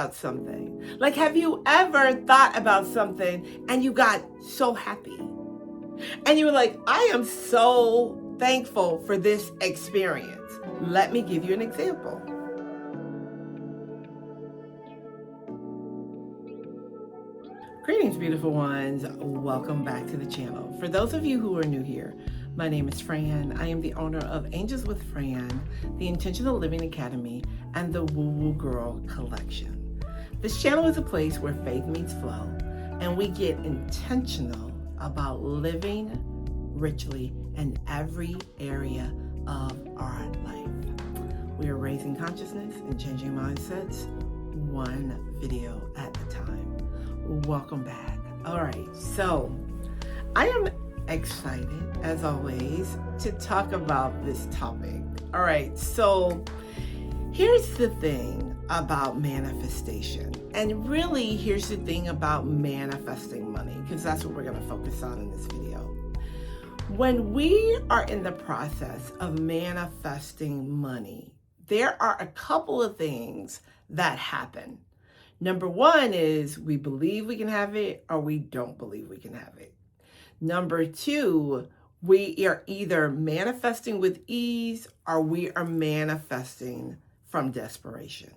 about something? Like, have you ever thought about something and you got so happy? And you were like, I am so thankful for this experience. Let me give you an example. Greetings, beautiful ones. Welcome back to the channel. For those of you who are new here, my name is Fran. I am the owner of Angels with Fran, the Intentional Living Academy, and the Woo Woo Girl Collection. This channel is a place where faith meets flow, and we get intentional about living richly in every area of our life. We are raising consciousness and changing mindsets one video at a time. Welcome back. All right, so I am excited, as always, to talk about this topic. All right, so here's the thing about manifestation. And really, here's the thing about manifesting money, because that's what we're going to focus on in this video. When we are in the process of manifesting money, there are a couple of things that happen. Number one is we believe we can have it or we don't believe we can have it. Number two, we are either manifesting with ease or we are manifesting from desperation.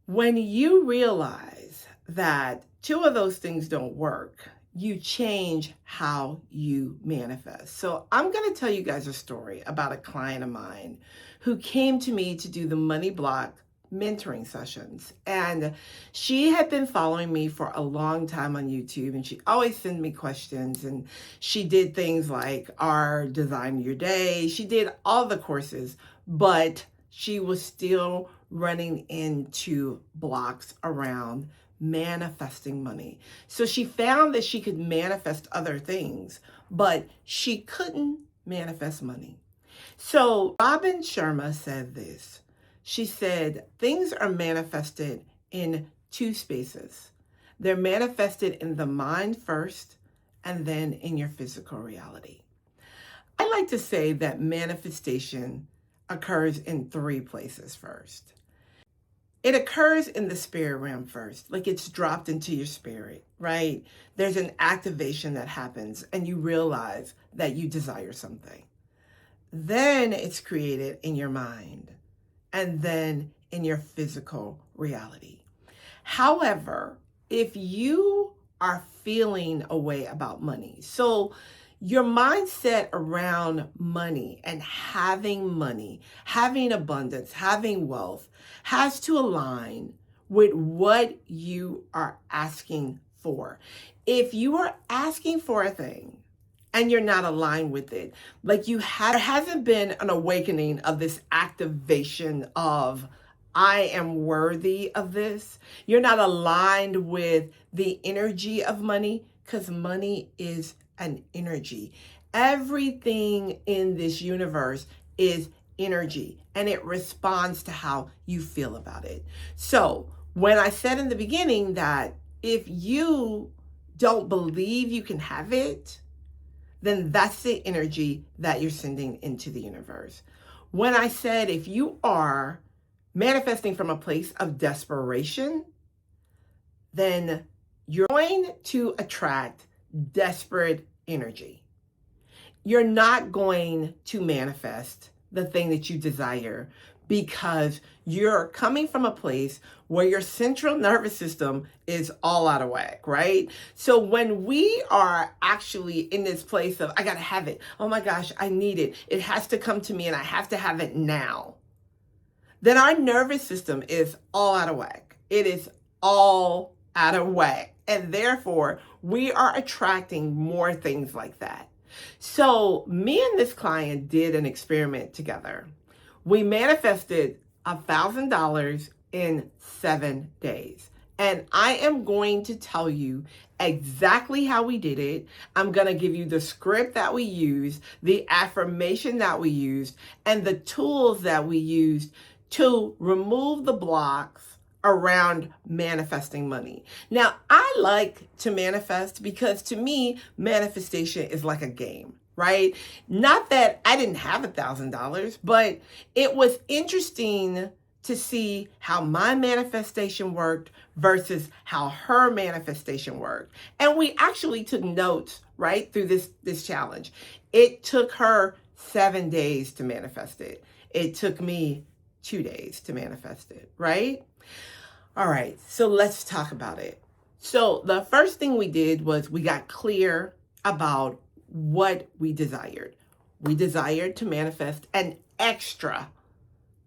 When you realize that two of those things don't work, you change how you manifest. So I'm going to tell you guys a story about a client of mine who came to me to do the money block mentoring sessions. And she had been following me for a long time on YouTube, and she always sent me questions, and she did things like our Design Your Day. She did all the courses, but she was still running into blocks around manifesting money. So she found that she could manifest other things, but she couldn't manifest money. So Robin Sharma said this. She said, things are manifested in two spaces. They're manifested in the mind first, and then in your physical reality. I like to say that manifestation occurs in three places first. It occurs in the spirit realm first, like it's dropped into your spirit, right? There's an activation that happens, and you realize that you desire something. Then it's created in your mind, and then in your physical reality. However, if you are feeling a way about money, so your mindset around money and having abundance, having wealth, has to align with what you are asking for. If you are asking for a thing and you're not aligned with it, like there hasn't been an awakening of this activation of, I am worthy of this. You're not aligned with the energy of money, because money is an energy. Everything in this universe is energy, and it responds to how you feel about it. So when I said in the beginning that if you don't believe you can have it, then that's the energy that you're sending into the universe. When I said if you are manifesting from a place of desperation, then you're going to attract desperate energy. You're not going to manifest the thing that you desire because you're coming from a place where your central nervous system is all out of whack, right? So when we are actually in this place of, I gotta have it, oh my gosh, I need it, it has to come to me and I have to have it now, then our nervous system is all out of whack. It is all out of whack. And therefore, we are attracting more things like that. So me and this client did an experiment together. We manifested $1,000 in 7 days. And I am going to tell you exactly how we did it. I'm going to give you the script that we used, the affirmation that we used, and the tools that we used to remove the blocks around manifesting money. Now, I like to manifest because to me, manifestation is like a game, right? Not that I didn't have $1,000, but it was interesting to see how my manifestation worked versus how her manifestation worked. And we actually took notes, right, through this challenge. It took her 7 days to manifest it. It took me 2 days to manifest it, right? All right, so let's talk about it. So the first thing we did was we got clear about what we desired. We desired to manifest an extra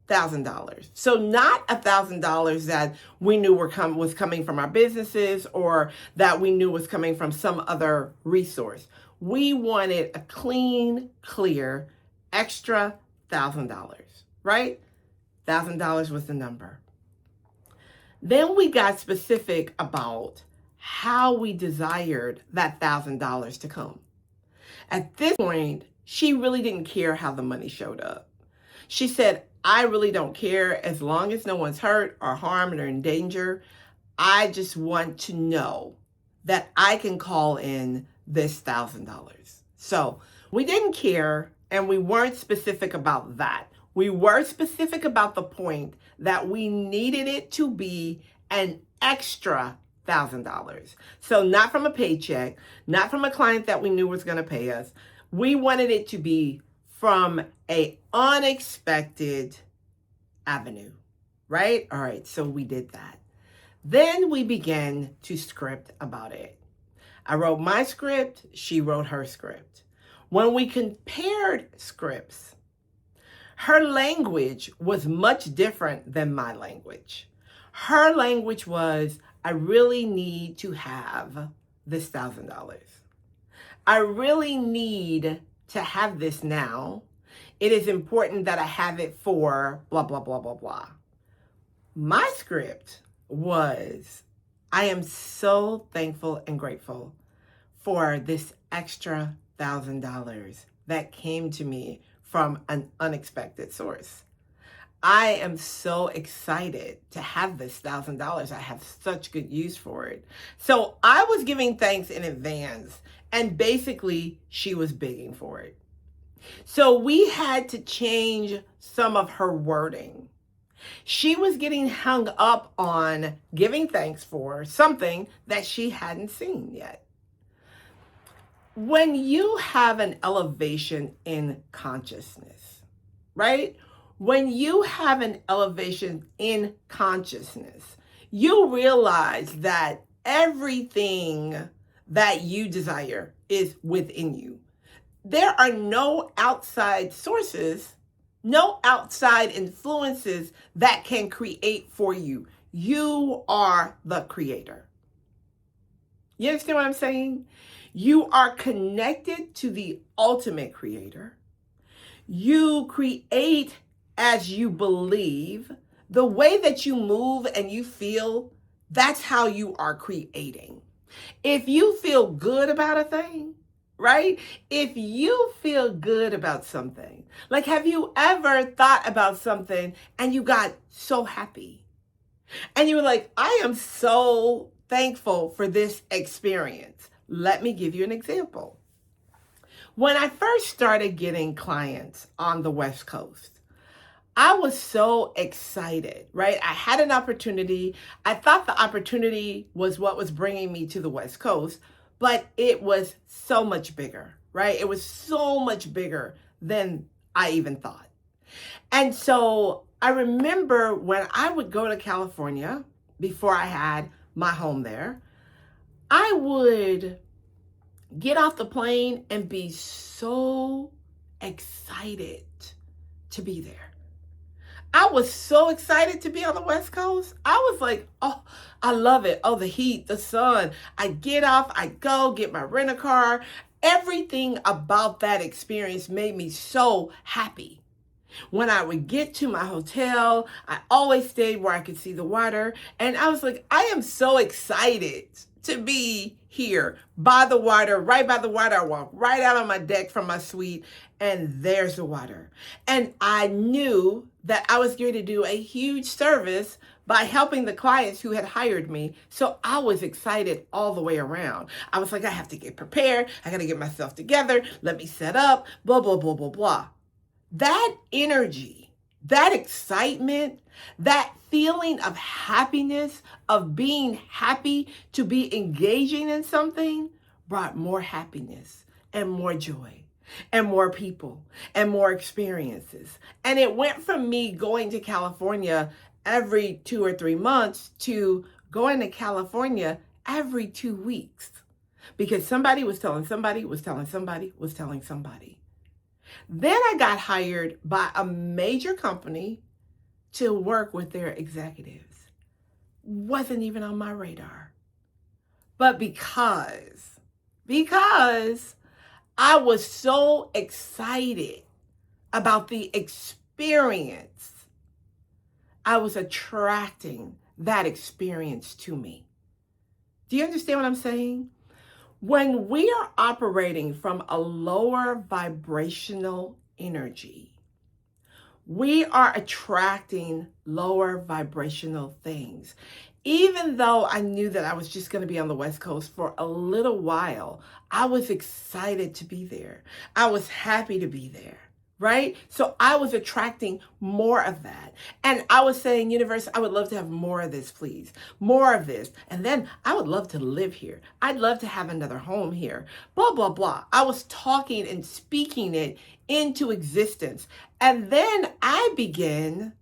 $1,000. So not $1,000 that we knew was coming from our businesses or that we knew was coming from some other resource. We wanted a clean, clear, extra $1,000, right? $1,000 was the number. Then we got specific about how we desired that $1,000 to come. At this point, she really didn't care how the money showed up. She said, I really don't care as long as no one's hurt or harmed or in danger. I just want to know that I can call in this $1,000. So we didn't care and we weren't specific about that. We were specific about the point that we needed it to be an extra $1,000. So not from a paycheck, not from a client that we knew was going to pay us. We wanted it to be from a unexpected avenue, right? All right, so we did that. Then we began to script about it. I wrote my script, she wrote her script. When we compared scripts, her language was much different than my language. Her language was, I really need to have this $1,000. I really need to have this now. It is important that I have it for blah, blah, blah, blah, blah. My script was, I am so thankful and grateful for this extra $1,000 that came to me from an unexpected source. I am so excited to have this $1,000. I have such good use for it. So I was giving thanks in advance, and basically she was begging for it. So we had to change some of her wording. She was getting hung up on giving thanks for something that she hadn't seen yet. When you have an elevation in consciousness, right? When you have an elevation in consciousness, you realize that everything that you desire is within you. There are no outside sources, no outside influences that can create for you. You are the creator. You understand what I'm saying? You are connected to the ultimate creator. You create as you believe. The way that you move and you feel, that's how you are creating. If you feel good about a thing, right? If you feel good about something, like have you ever thought about something and you got so happy? And you were like, I am so thankful for this experience. Let me give you an example. When I first started getting clients on the West Coast, I was so excited, right? I had an opportunity. I thought the opportunity was what was bringing me to the West Coast, but it was so much bigger, right? It was so much bigger than I even thought. And so I remember when I would go to California before I had my home there, I would get off the plane and be so excited to be there. I was so excited to be on the West Coast. I was like, oh, I love it. Oh, the heat, the sun. I get off, I go get my rent-a-car. Everything about that experience made me so happy. When I would get to my hotel, I always stayed where I could see the water. And I was like, I am so excited to be here by the water, right by the water. I walk right out on my deck from my suite and there's the water. And I knew that I was going to do a huge service by helping the clients who had hired me. So I was excited all the way around. I was like, I have to get prepared. I got to get myself together. Let me set up, blah, blah, blah, blah, blah. That energy That excitement, that feeling of happiness, of being happy to be engaging in something, brought more happiness and more joy and more people and more experiences. And it went from me going to California every 2 or 3 months to going to California every 2 weeks, because somebody was telling somebody, was telling somebody, was telling somebody. Then I got hired by a major company to work with their executives. Wasn't even on my radar. But because I was so excited about the experience, I was attracting that experience to me. Do you understand what I'm saying? When we are operating from a lower vibrational energy, we are attracting lower vibrational things. Even though I knew that I was just going to be on the West Coast for a little while, I was excited to be there. I was happy to be there, right? So I was attracting more of that. And I was saying, universe, I would love to have more of this, please. More of this. And then I would love to live here. I'd love to have another home here. Blah, blah, blah. I was talking and speaking it into existence. And then I began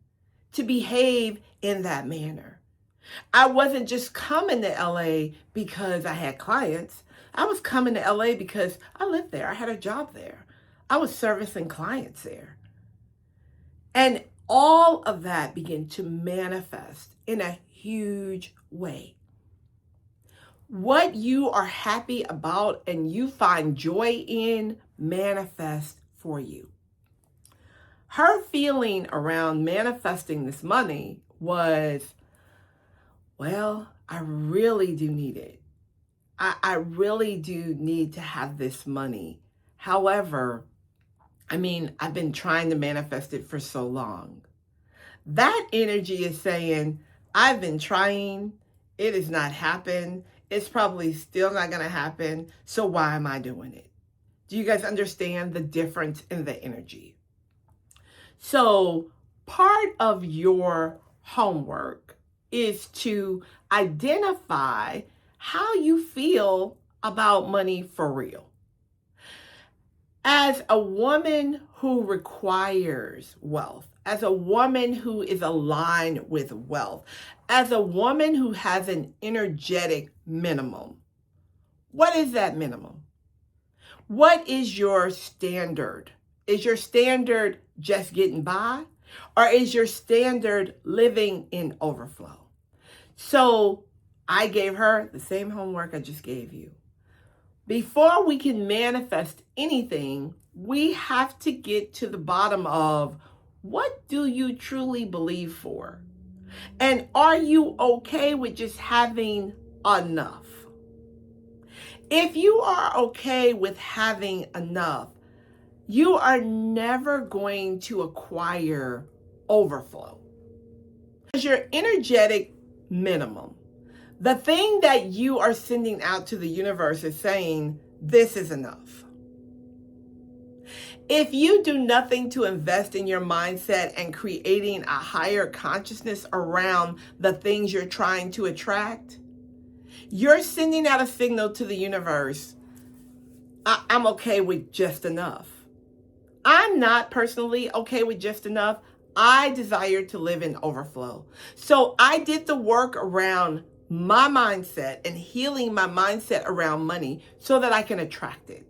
to behave in that manner. I wasn't just coming to LA because I had clients. I was coming to LA because I lived there. I had a job there. I was servicing clients there. And all of that began to manifest in a huge way. What you are happy about and you find joy in manifests for you. Her feeling around manifesting this money was, well, I really do need it. I really do need to have this money. However, I've been trying to manifest it for so long. That energy is saying, I've been trying, it has not happened, it's probably still not going to happen, so why am I doing it? Do you guys understand the difference in the energy? So part of your homework is to identify how you feel about money for real. As a woman who requires wealth, as a woman who is aligned with wealth, as a woman who has an energetic minimum, what is that minimum? What is your standard? Is your standard just getting by? Or is your standard living in overflow? So I gave her the same homework I just gave you. Before we can manifest anything, we have to get to the bottom of, what do you truly believe for? And are you okay with just having enough? If you are okay with having enough, you are never going to acquire overflow. As your energetic minimum, the thing that you are sending out to the universe is saying, this is enough. If you do nothing to invest in your mindset and creating a higher consciousness around the things you're trying to attract, you're sending out a signal to the universe, I'm okay with just enough. I'm not personally okay with just enough. I desire to live in overflow. So I did the work around my mindset and healing my mindset around money so that I can attract it.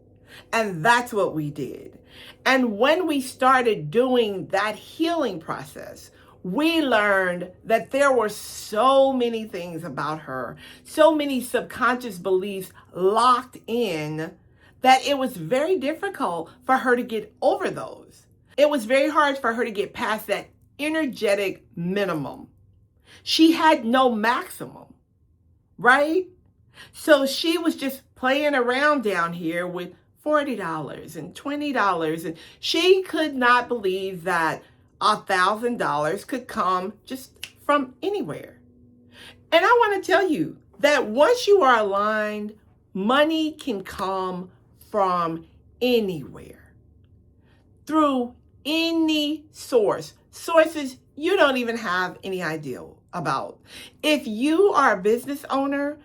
And that's what we did. And when we started doing that healing process, we learned that there were so many things about her, so many subconscious beliefs locked in, that it was very difficult for her to get over those. It was very hard for her to get past that energetic minimum. She had no maximum, right? So she was just playing around down here with $40 and $20, and she could not believe that $1,000 could come just from anywhere. And I want to tell you that once you are aligned, money can come from anywhere through any sources you don't even have any idea about. If you are a business owner,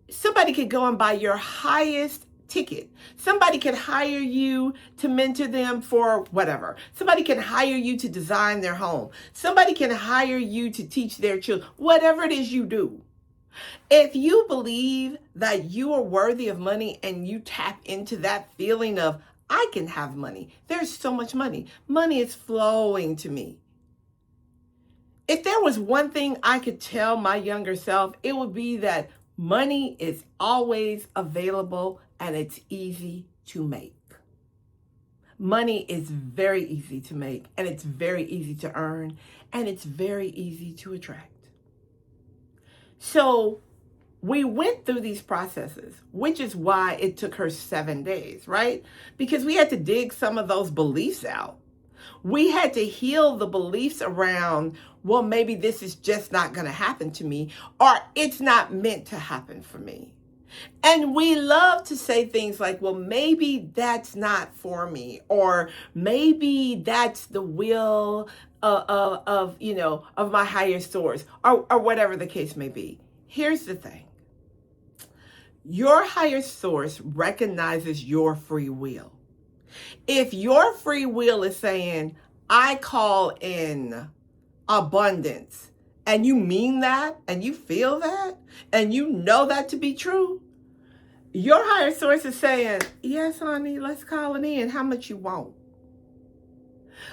somebody could go and buy your highest ticket. Somebody could hire you to mentor them for whatever. Somebody can hire you to design their home. Somebody can hire you to teach their children, whatever it is you do. If you believe that you are worthy of money and you tap into that feeling of, I can have money. There's so much money. Money is flowing to me. If there was one thing I could tell my younger self, it would be that money is always available and it's easy to make. Money is very easy to make, and it's very easy to earn, and it's very easy to attract. So we went through these processes, which is why it took her 7 days, right? Because we had to dig some of those beliefs out. We had to heal the beliefs around, well, maybe this is just not going to happen to me, or it's not meant to happen for me. And we love to say things like, well, maybe that's not for me, or maybe that's the will of my higher source, or whatever the case may be. Here's the thing. Your higher source recognizes your free will. If your free will is saying, I call in abundance, and you mean that, and you feel that, and you know that to be true, your higher source is saying, yes, honey, let's call it in. How much you want?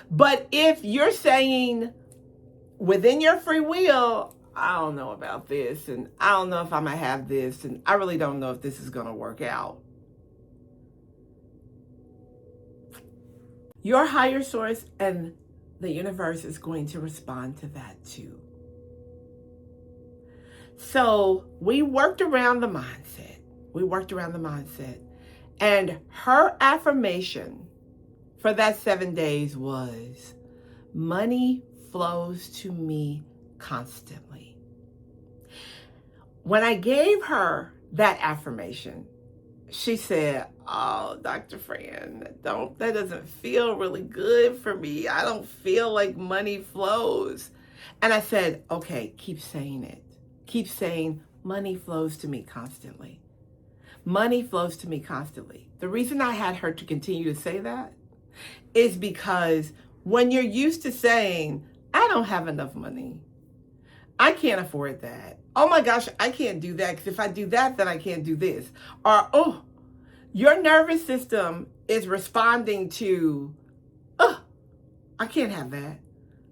But if you're saying within your free will, I don't know about this, and I don't know if I'm going to have this, and I really don't know if this is going to work out, your higher source and the universe is going to respond to that too. So we worked around the mindset. And her affirmation for that 7 days was, money flows to me constantly. When I gave her that affirmation, she said, oh, Dr. Fran, that doesn't feel really good for me. I don't feel like money flows. And I said, okay, keep saying it. Keep saying, money flows to me constantly. Money flows to me constantly. The reason I had her to continue to say that is because when you're used to saying, I don't have enough money, I can't afford that. Oh my gosh, I can't do that, because if I do that, then I can't do this. Or, oh, your nervous system is responding to, oh, I can't have that.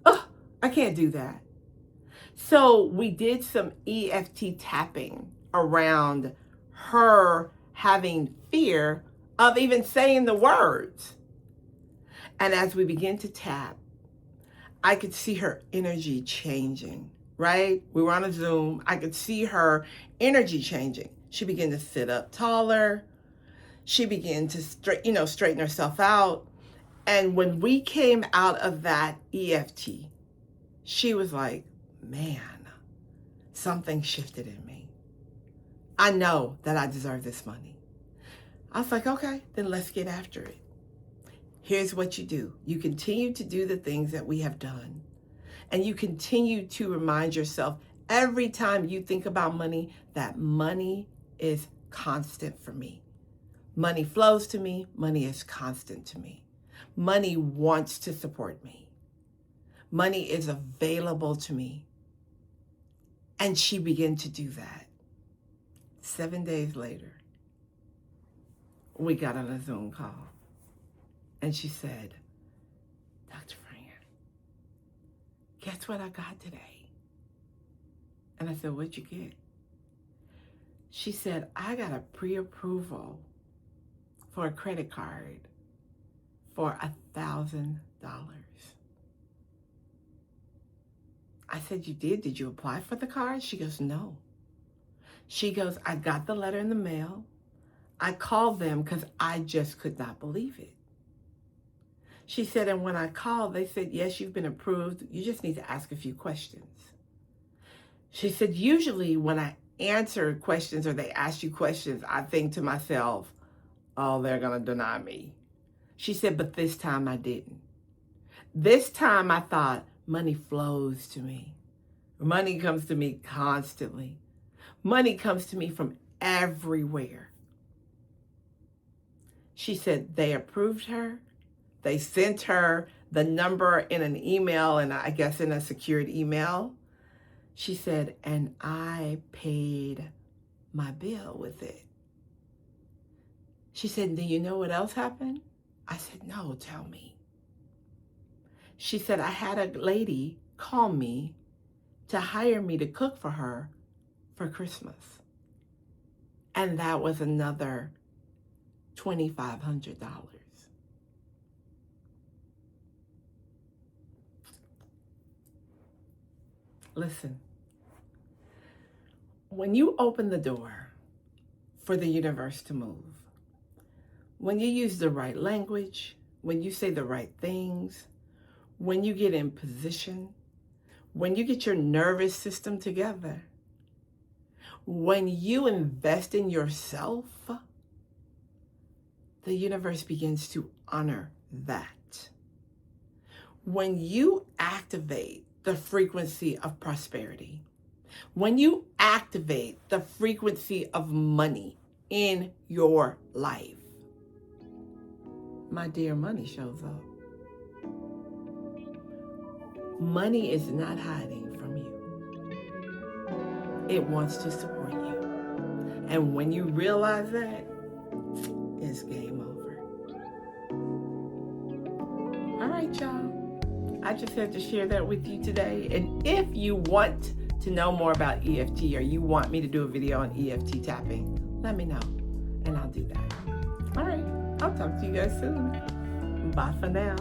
Oh, I can't do that. So we did some EFT tapping around her having fear of even saying the words. And as we began to tap, I could see her energy changing, right? We were on a Zoom. I could see her energy changing. She began to sit up taller. She began to straighten herself out. And when we came out of that EFT, she was like, man, something shifted in me. I know that I deserve this money. I was like, okay, then let's get after it. Here's what you do. You continue to do the things that we have done. And you continue to remind yourself every time you think about money, that money is constant for me. Money flows to me. Money is constant to me. Money wants to support me. Money is available to me. And she began to do that. 7 days later, we got on a Zoom call. And she said, Dr. Fran, guess what I got today? And I said, what'd you get? She said, I got a pre-approval for a credit card for $1,000. I said, you did? Did you apply for the card? She goes, no. She goes, I got the letter in the mail. I called them because I just could not believe it. She said, and when I called, they said, yes, you've been approved. You just need to ask a few questions. She said, usually when I answer questions or they ask you questions, I think to myself, oh, they're going to deny me. She said, but this time I didn't. This time I thought, money flows to me. Money comes to me constantly. Money comes to me from everywhere. She said they approved her. They sent her the number in an email, and I guess in a secured email. She said, and I paid my bill with it. She said, do you know what else happened? I said, no, tell me. She said, I had a lady call me to hire me to cook for her for Christmas. And that was another $2,500. Listen, when you open the door for the universe to move, when you use the right language, when you say the right things, when you get in position, when you get your nervous system together, when you invest in yourself, the universe begins to honor that. When you activate the frequency of prosperity, when you activate the frequency of money in your life, my dear, money shows up. Money is not hiding from you. It wants to support you. And when you realize that, it's game over. All right, y'all. I just had to share that with you today. And if you want to know more about EFT, or you want me to do a video on EFT tapping, let me know and I'll do that. All right. I'll talk to you guys soon. Bye for now.